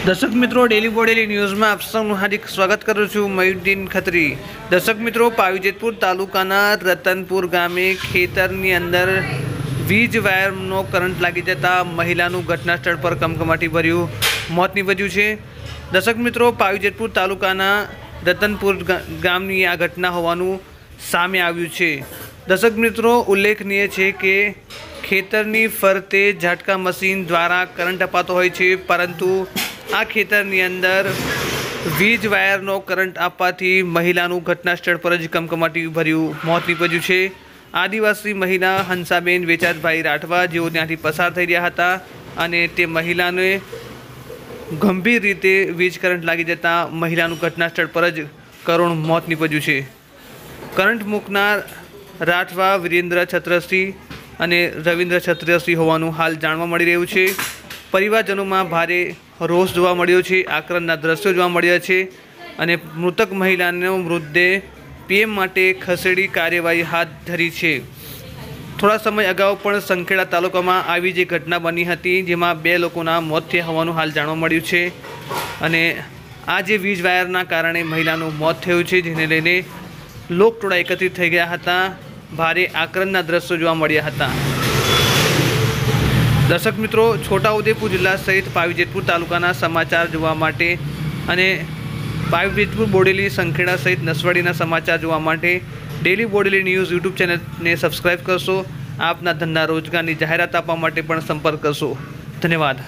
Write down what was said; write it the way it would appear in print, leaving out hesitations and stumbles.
दर्शक मित्रों daily Bodeli news में आप सबનું हार्दिक स्वागत करूँ છું મયુદ્દીન ખત્રી। દર્શક મિત્રો પાવીજેતપુર તાલુકાના રતનપુર ગામે ખેતરની અંદર વીજ વાયરનો કરંટ લાગી જતા મહિલાનું ઘટનાસ્થળ પર કમકમાટી મોત નીપજ્યું છે। દર્શક મિત્રો પાવીજેતપુર તાલુકાના રતનપુર ગામની આ ઘટના હોવાનું સામે આવ્યું છે। દર્શક મિત્રો ઉલ્લેખનીય છે કે ખેતરની ફરતે ઝાટકા મશીન દ્વારા કરંટ અપાતો હોય છે, પરંતુ आ खेतरनी अंदर वीज वायरनो करंट आपवाथी महिलानुं घटनास्थळ पर ज कमकमाटी भर्युं मौत निपज्युं छे। आदिवासी महिला हंसाबेन वेचातभाई राठवा जेओ त्यांथी पसार थई रह्या हता अने ते महिलाने गंभीर रीते वीज करंट लागी जता महिलानुं घटनास्थळ पर ज करुण मौत निपज्युं छे। करंट मूकनार राठवा वीरेन्द्र छत्रसी अने रविन्द्र छत्रसी होवानुं हाल जाणवा मळी रह्युं छे। परिवारजनों में भारे रोष जोवा मळ्यो छे, आक्रंदना दृश्यो जोवा मळ्या छे अने मृतक महिलानो मृतदेह पीएम माटे खसेड़ी कार्यवाही हाथ धरी छे। थोड़ा समय अगाऊ पण संखेड़ा तालुकामां आवी जे घटना बनी हती, जेमां 2 लोकोना मौत थया होवानुं हाल जाणवा मळ्युं छे अने आ जे वीज वायरना कारणे महिलानुं मौत थयुं छे, जेने लईने लोकटोळा एकत्रित थई गया हता। भारे आक्रंदना दृश्यो जोवा मळ्या हता। दर्शक मित्रों छोटाउदेपुर जिला सहित पावीजेतपुर तालुकाना समाचार जोवा माटे अने पावीजेतपुर बोडेली संखेड़ा सहित नसवाड़ीना समाचार जोवा माटे daily Bodeli news YouTube channel ने सब्सक्राइब करशो। आपना धंधा रोजगारनी जाहेरात आपवा माटे पण संपर्क करशो। धन्यवाद।